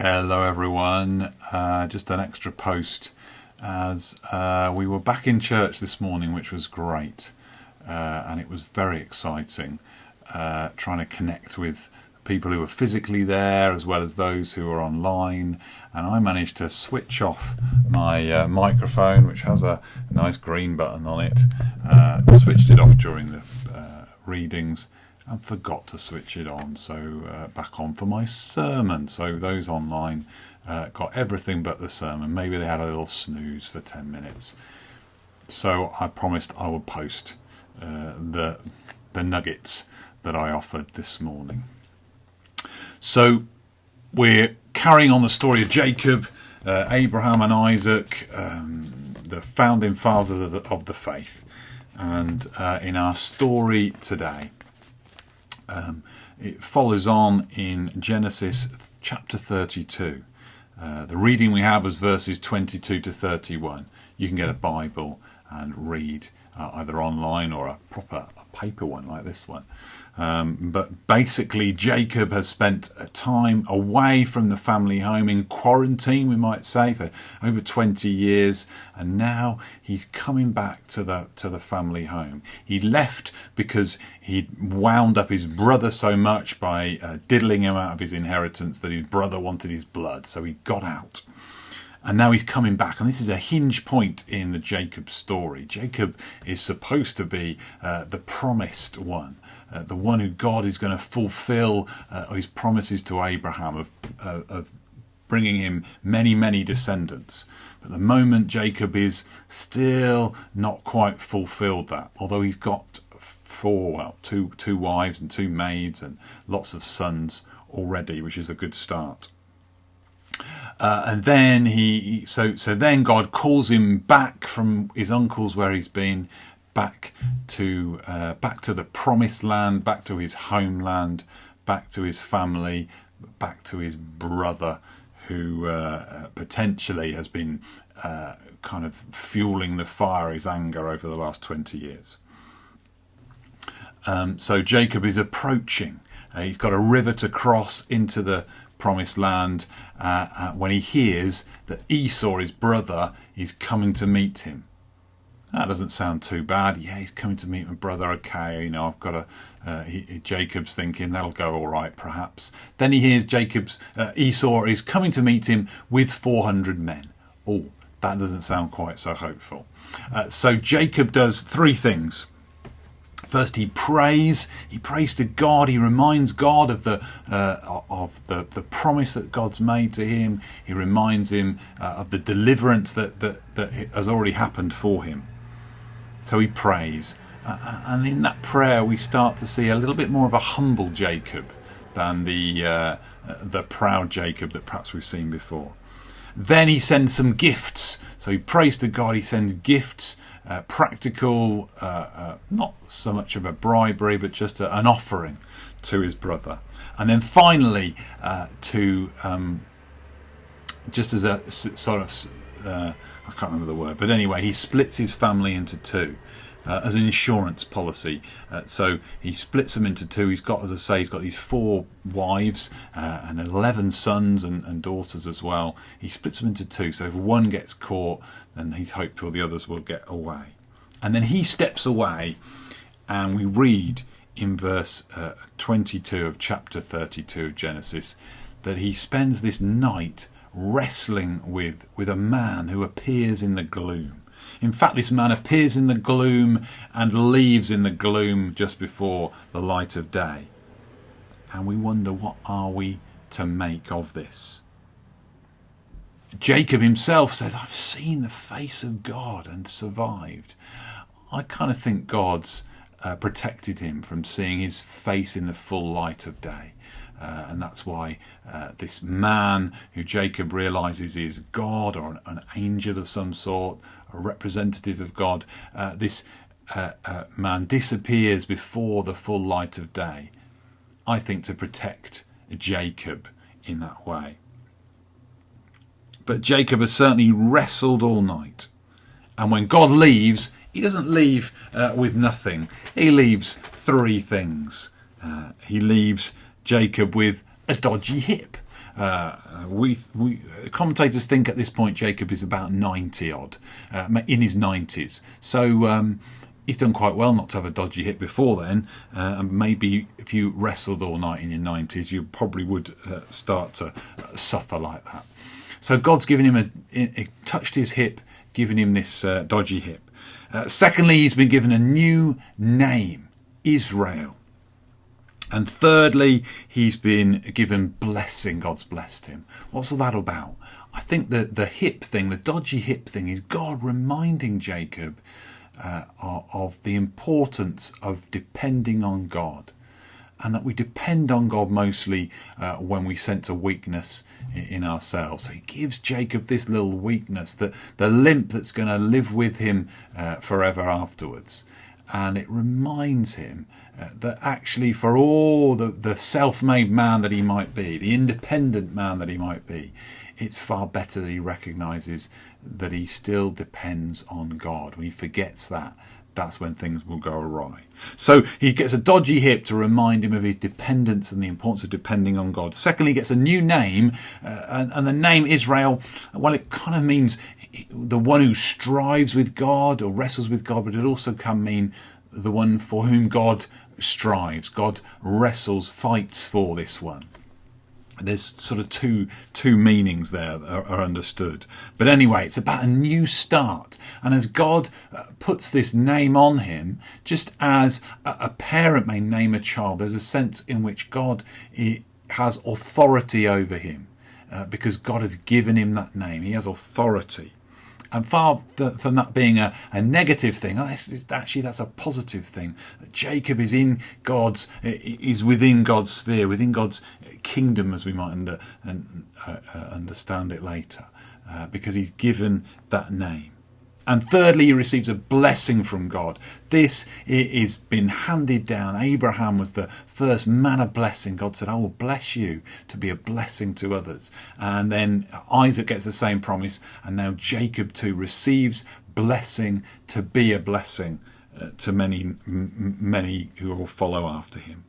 Hello everyone, just an extra post as we were back in church this morning, which was great, and it was very exciting trying to connect with people who were physically there as well as those who were online. And I managed to switch off my microphone, which has a nice green button on it, switched it off during the readings and forgot to switch it on, so back on for my sermon. So those online got everything but the sermon. Maybe they had a little snooze for 10 minutes. So I promised I would post the nuggets that I offered this morning. So we're carrying on the story of Jacob, Abraham and Isaac, the founding fathers of the faith. And in our story today, it follows on in Genesis chapter 32. The reading we have was verses 22 to 31. You can get a Bible and read either online or a proper paper one like this one. But basically, Jacob has spent a time away from the family home, in quarantine, we might say, for over 20 years, and now he's coming back to the family home. He left because he'd wound up his brother so much by diddling him out of his inheritance that his brother wanted his blood, so he got out. And now he's coming back, and this is a hinge point in the Jacob story. Jacob is supposed to be the promised one, the one who God is going to fulfill his promises to Abraham of bringing him many, many descendants. But at the moment, Jacob is still not quite fulfilled that, although he's got two wives and two maids and lots of sons already, which is a good start. And then then God calls him back from his uncle's where he's been, back to the promised land, back to his homeland, back to his family, back to his brother, who potentially has been kind of fueling the fire, his anger over the last 20 years. So Jacob is approaching. He's got a river to cross into the promised land when he hears that Esau, his brother, is coming to meet him. That doesn't sound too bad. Yeah, he's coming to meet my brother. Okay, I've got Jacob's thinking that'll go all right, perhaps. Then he hears Esau is coming to meet him with 400 men. Oh, that doesn't sound quite so hopeful. So Jacob does three things. First, he prays. He prays to God. He reminds God of the promise that God's made to him. He reminds him of the deliverance that has already happened for him. So he prays, and in that prayer, we start to see a little bit more of a humble Jacob than the proud Jacob that perhaps we've seen before. Then he sends some gifts. So he prays to God. He sends gifts. Practical, not so much of a bribery, but just an offering to his brother. And then finally, just as a sort of, I can't remember the word, but anyway, he splits his family into two as an insurance policy. So he splits them into two. He's got, as I say, he's got these 4 wives and 11 sons and daughters as well. He splits them into two. So if one gets caught, then he's hopeful the others will get away. And then he steps away, and we read in verse 22 of chapter 32 of Genesis that he spends this night wrestling with a man who appears in the gloom. In fact, this man appears in the gloom and leaves in the gloom just before the light of day. And we wonder, what are we to make of this? Jacob himself says, I've seen the face of God and survived. I kind of think God's protected him from seeing his face in the full light of day. And that's why this man who Jacob realizes is God, or an angel of some sort, a representative of God, this man disappears before the full light of day. I think to protect Jacob in that way. But Jacob has certainly wrestled all night. And when God leaves, he doesn't leave with nothing. He leaves 3 things. He leaves Jacob with a dodgy hip. we commentators think at this point Jacob is about 90 odd, in his 90s. So he's done quite well not to have a dodgy hip before then. And maybe if you wrestled all night in your 90s, you probably would start to suffer like that. So God's given him touched his hip, given him this dodgy hip. Secondly, he's been given a new name, Israel. And thirdly, he's been given blessing. God's blessed him. What's all that about? I think that the hip thing, the dodgy hip thing, is God reminding Jacob of the importance of depending on God. And that we depend on God mostly when we sense a weakness in ourselves. So he gives Jacob this little weakness, the limp that's going to live with him forever afterwards. And it reminds him that actually, for all the self-made man that he might be, the independent man that he might be, it's far better that he recognises that he still depends on God. When he forgets that, that's when things will go awry. So he gets a dodgy hip to remind him of his dependence and the importance of depending on God. Secondly, he gets a new name, and the name Israel, well, it kind of means the one who strives with God or wrestles with God, but it also can mean the one for whom God strives. God wrestles, fights for this one. There's sort of two meanings there that are understood. But anyway, it's about a new start. And as God puts this name on him, just as a parent may name a child, there's a sense in which God has authority over him because God has given him that name. He has authority. And far from that being a negative thing, actually that's a positive thing. Jacob is is within God's sphere, within God's kingdom, as we might understand it later, because he's given that name. And thirdly, he receives a blessing from God. This is been handed down. Abraham was the first man of blessing. God said, I will bless you to be a blessing to others. And then Isaac gets the same promise. And now Jacob too receives blessing to be a blessing to many who will follow after him.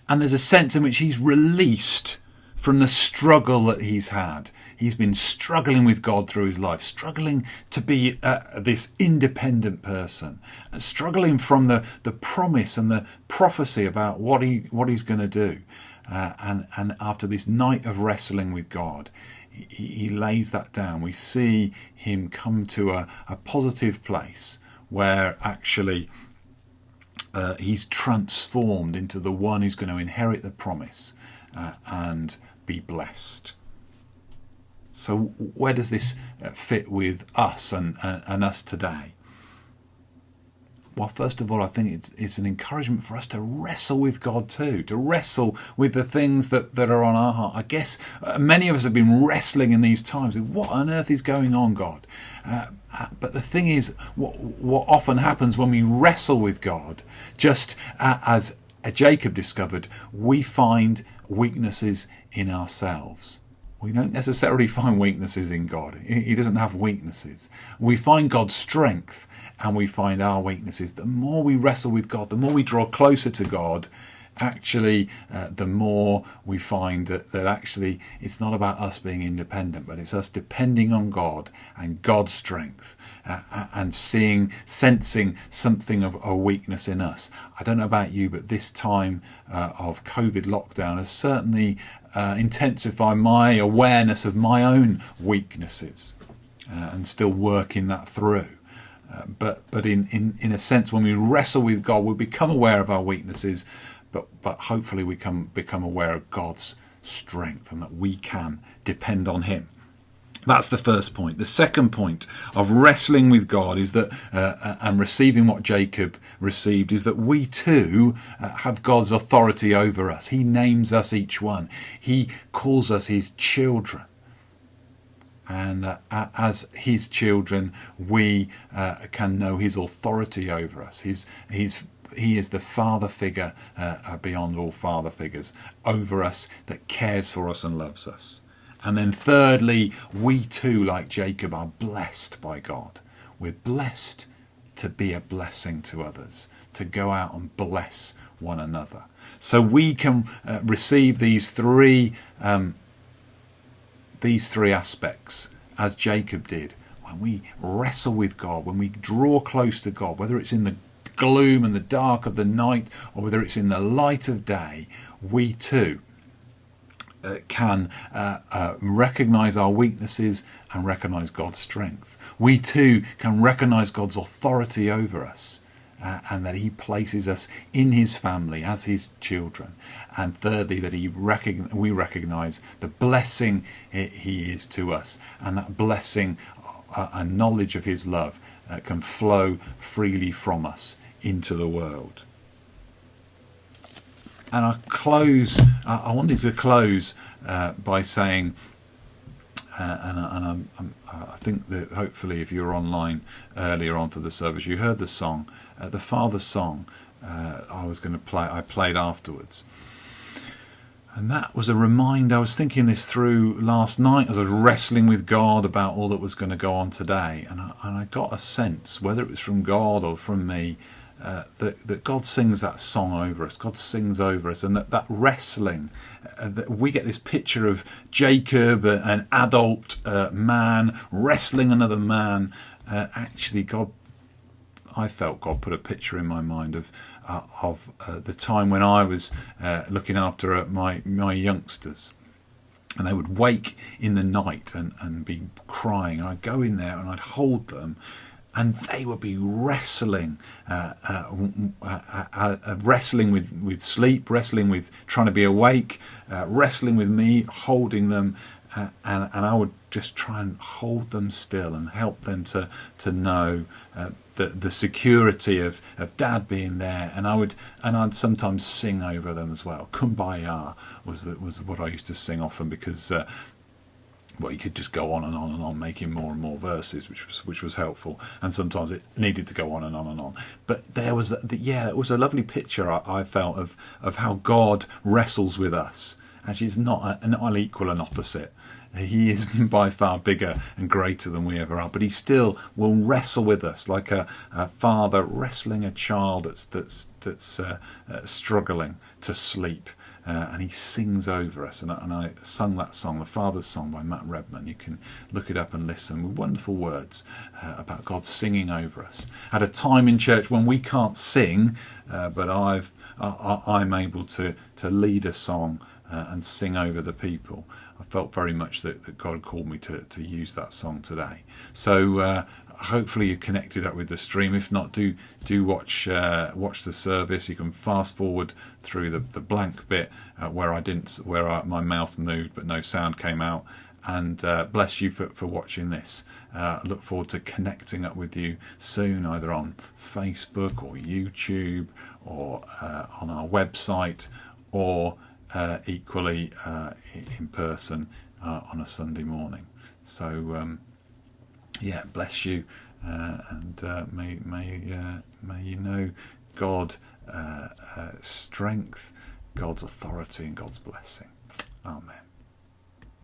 And there's a sense in which he's released from the struggle that he's had. He's been struggling with God through his life, struggling to be this independent person, struggling from the promise and the prophecy about what he's going to do. And after this night of wrestling with God, he lays that down. We see him come to a positive place where actually he's transformed into the one who's going to inherit the promise and be blessed. So where does this fit with us and us today? Well, first of all, I think it's an encouragement for us to wrestle with God too, to wrestle with the things that are on our heart. I guess many of us have been wrestling in these times with what on earth is going on, God? But the thing is, what often happens when we wrestle with God, just as Jacob discovered, we find weaknesses in ourselves. We don't necessarily find weaknesses in God. He doesn't have weaknesses. We find God's strength and we find our weaknesses. The more we wrestle with God, the more we draw closer to God, actually, the more we find that actually it's not about us being independent, but it's us depending on God and God's strength and sensing something of a weakness in us. I don't know about you, but this time of COVID lockdown has certainly intensified my awareness of my own weaknesses and still working that through. But in a sense, when we wrestle with God, we become aware of our weaknesses, but hopefully we become aware of God's strength and that we can depend on him. That's the first point. The second point of wrestling with God is that, and receiving what Jacob received, is that we too have God's authority over us. He names us each one. He calls us his children. And as his children, we can know his authority over us. He is the father figure beyond all father figures over us, that cares for us and loves us. And then thirdly, we too, like Jacob, are blessed by God. We're blessed to be a blessing to others, to go out and bless one another. So we can receive these three aspects as Jacob did. When we wrestle with God, when we draw close to God, whether it's in the gloom and the dark of the night or whether it's in the light of day, we too can recognize our weaknesses and recognize God's strength. We too can recognize God's authority over us, and that he places us in his family as his children. And thirdly, that we recognize the blessing he is to us, and that blessing and knowledge of his love can flow freely from us into the world. And I wanted to close by saying, I think that hopefully if you were online earlier on for the service, you heard the song, the Father's song. I played afterwards. And that was a reminder. I was thinking this through last night as I was wrestling with God about all that was going to go on today. And I got a sense, whether it was from God or from me, that God sings that song over us. God sings over us. And that wrestling, that we get this picture of Jacob, an adult man, wrestling another man. Actually, I felt God put a picture in my mind of the time when I was looking after my youngsters, and they would wake in the night and be crying, and I'd go in there and I'd hold them, and they would be wrestling wrestling with sleep, wrestling with trying to be awake, wrestling with me holding them, and I would just try and hold them still and help them to know the security of Dad being there. And I'd sometimes sing over them as well. Kumbaya was what I used to sing often, because you could just go on and on and on, making more and more verses, which was helpful. And sometimes it needed to go on and on and on. But there was it was a lovely picture I felt of how God wrestles with us. Actually, it's not an equal and opposite. He is by far bigger and greater than we ever are, but he still will wrestle with us like a father wrestling a child that's struggling to sleep. And he sings over us. And I sung that song, the Father's Song by Matt Redman. You can look it up and listen, with wonderful words about God singing over us. At a time in church when we can't sing, but I'm able to lead a song and sing over the people. I felt very much that God called me to use that song today. So hopefully you connected up with the stream. If not, do watch the service. You can fast forward through the blank bit where my mouth moved but no sound came out. And bless you for watching this. I look forward to connecting up with you soon, either on Facebook or YouTube or on our website, or equally in person on a Sunday morning. So bless you, and may you know God strength, God's authority, and God's blessing. Amen.